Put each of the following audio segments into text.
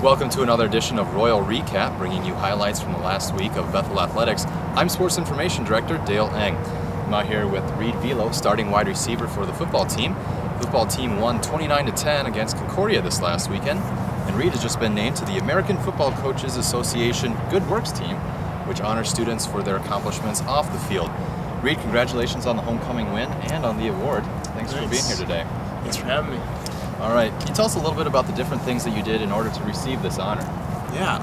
Welcome to another edition of Royal Recap, bringing you highlights from the last week of Bethel Athletics. I'm Sports Information Director Dale Eng. I'm out here with Reed Velo, starting wide receiver for the football team. The football team won 29-10 against Concordia this last weekend, and Reed has just been named to the American Football Coaches Association Good Works team, which honors students for their accomplishments off the field. Reed, congratulations on the homecoming win and on the award. Thanks for being here today. Thanks for having me. All right, can you tell us a little bit about the different things that you did in order to receive this honor? Yeah,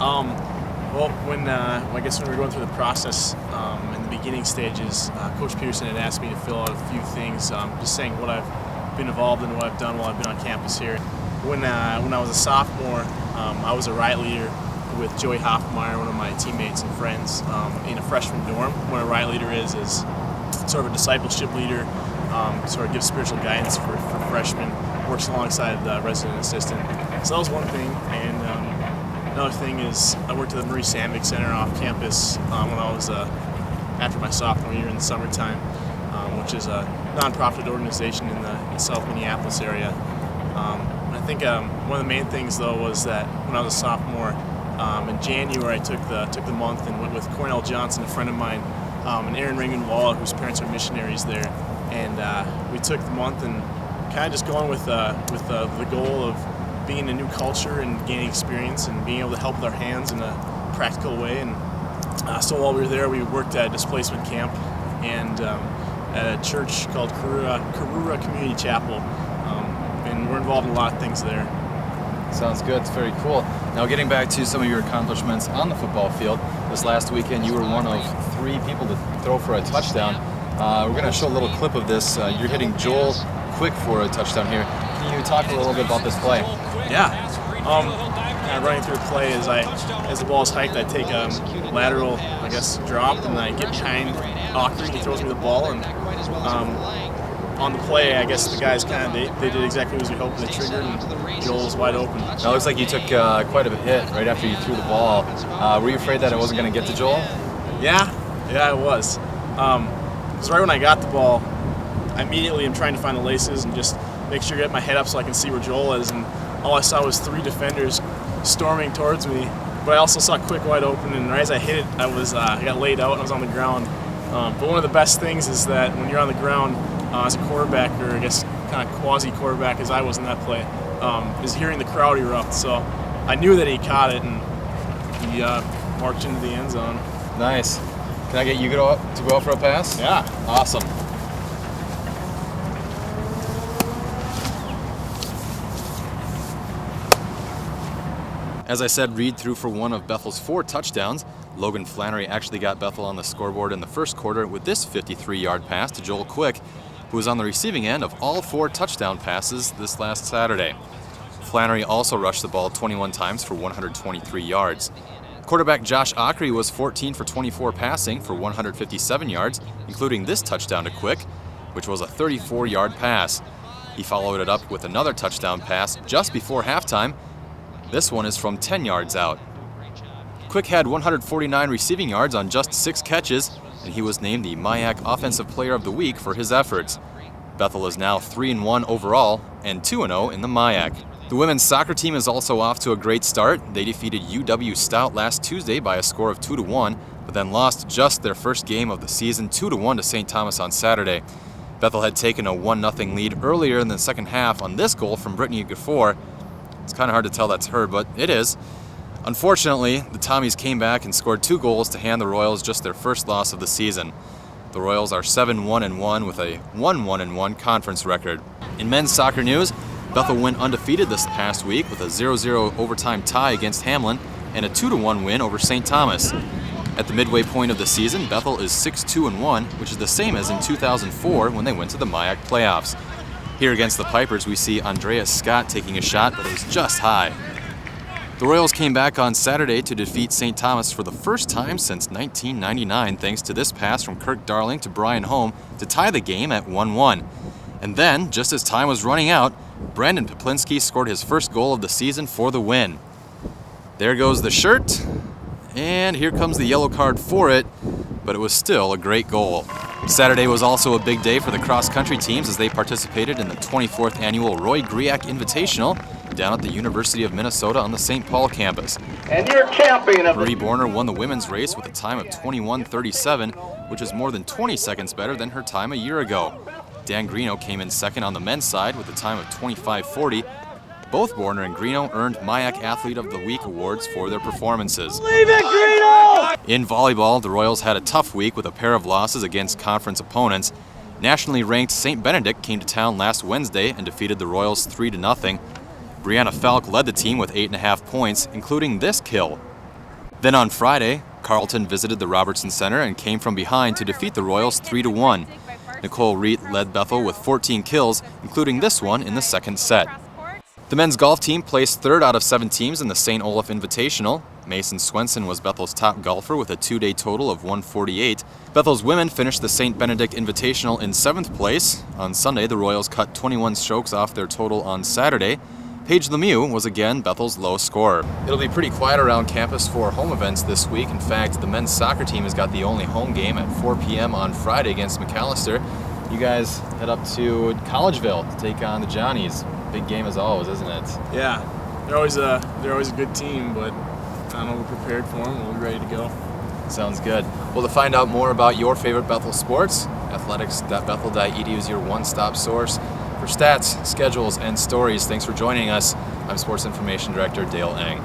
well, when we were going through the process in the beginning stages, Coach Peterson had asked me to fill out a few things, just saying what I've been involved in, what I've done while I've been on campus here. When I was a sophomore, I was a riot leader with Joey Hoffmeyer, one of my teammates and friends, in a freshman dorm. What a riot leader is sort of a discipleship leader, sort of gives spiritual guidance for freshmen, works alongside the resident assistant. So that was one thing, and another thing is I worked at the Marie Sandvik Center off campus when I was after my sophomore year in the summertime, which is a nonprofit organization in the South Minneapolis area. And I think one of the main things though was that when I was a sophomore, in January I took the month and went with Cornell Johnson, a friend of mine, and Aaron Ringan-Walla, whose parents are missionaries there, and we took the month and kind of just going with the goal of being in a new culture and gaining experience and being able to help with our hands in a practical way. And so while we were there, we worked at a displacement camp and at a church called Karura Community Chapel, and we're involved in a lot of things there. Sounds good. It's very cool. Now, getting back to some of your accomplishments on the football field, this last weekend you were one of 3 people to throw for a touchdown. We're going to show a little clip of this. You're hitting Joel Quick for a touchdown here. Can you talk a little bit about this play? Yeah. Kind of running through a play as the ball is hiked, I take a lateral, drop, and I get behind Aukry. He throws me the ball, and on the play, I guess the guys they did exactly as we hoped. They triggered, and Joel was wide open. Now, it looks like you took quite a hit right after you threw the ball. Were you afraid that it wasn't going to get to Joel? Yeah, I was. Because right when I got the ball, I immediately am trying to find the laces and just make sure to get my head up so I can see where Joel is, and all I saw was 3 defenders storming towards me, but I also saw Quick wide open, and right as I hit it, I got laid out and I was on the ground. But one of the best things is that when you're on the ground as a quarterback, or I guess kind of quasi-quarterback as I was in that play, is hearing the crowd erupt. So I knew that he caught it, and he marched into the end zone. Nice. Can I get you to go out for a pass? Yeah. Awesome. As I said, Reed threw for one of Bethel's 4 touchdowns. Logan Flannery actually got Bethel on the scoreboard in the first quarter with this 53-yard pass to Joel Quick, who was on the receiving end of all 4 touchdown passes this last Saturday. Flannery also rushed the ball 21 times for 123 yards. Quarterback Josh Aukry was 14 for 24 passing for 157 yards, including this touchdown to Quick, which was a 34-yard pass. He followed it up with another touchdown pass just before halftime. This one is from 10 yards out. Quick had 149 receiving yards on just 6 catches, and he was named the MIAC Offensive Player of the Week for his efforts. Bethel is now 3-1 overall and 2-0 in the MIAC. The women's soccer team is also off to a great start. They defeated UW Stout last Tuesday by a score of 2-1, but then lost just their first game of the season 2-1 to St. Thomas on Saturday. Bethel had taken a 1-0 lead earlier in the second half on this goal from Brittany Gafour. It's kind of hard to tell that's her, but it is. Unfortunately, the Tommies came back and scored 2 goals to hand the Royals just their first loss of the season. The Royals are 7-1-1 with a 1-1-1 conference record. In men's soccer news, Bethel went undefeated this past week with a 0-0 overtime tie against Hamlin and a 2-1 win over St. Thomas. At the midway point of the season, Bethel is 6-2-1, which is the same as in 2004 when they went to the MIAC playoffs. Here against the Pipers, we see Andreas Scott taking a shot, but it was just high. The Royals came back on Saturday to defeat St. Thomas for the first time since 1999, thanks to this pass from Kirk Darling to Brian Holm to tie the game at 1-1. And then, just as time was running out, Brandon Poplinski scored his first goal of the season for the win. There goes the shirt, and here comes the yellow card for it, but it was still a great goal. Saturday was also a big day for the cross-country teams as they participated in the 24th annual Roy Griak Invitational, down at the University of Minnesota on the St. Paul campus. And your champion of Marie Borner won the women's race with a time of 21:37, which is more than 20 seconds better than her time a year ago. Dan Greeno came in second on the men's side with a time of 25:40. Both Borner and Greeno earned MIAC Athlete of the Week awards for their performances. Leave it, Greeno! In volleyball, the Royals had a tough week with a pair of losses against conference opponents. Nationally ranked St. Benedict came to town last Wednesday and defeated the Royals 3-0. Brianna Falk led the team with 8.5 points, including this kill. Then on Friday, Carleton visited the Robertson Center and came from behind to defeat the Royals 3-1. Nicole Reet led Bethel with 14 kills, including this one in the second set. The men's golf team placed third out of 7 teams in the St. Olaf Invitational. Mason Swenson was Bethel's top golfer with a 2-day total of 148. Bethel's women finished the St. Benedict Invitational in 7th place. On Sunday, the Royals cut 21 strokes off their total on Saturday. Paige Lemieux was again Bethel's lowest scorer. It'll be pretty quiet around campus for home events this week. In fact, the men's soccer team has got the only home game at 4 p.m. on Friday against McAllister. You guys head up to Collegeville to take on the Johnnies. Big game as always, isn't it? Yeah, they're always a good team, but I know we're prepared for them. We'll be ready to go. Sounds good. Well, to find out more about your favorite Bethel sports, athletics.bethel.edu is your one-stop source for stats, schedules, and stories. Thanks for joining us. I'm Sports Information Director Dale Eng.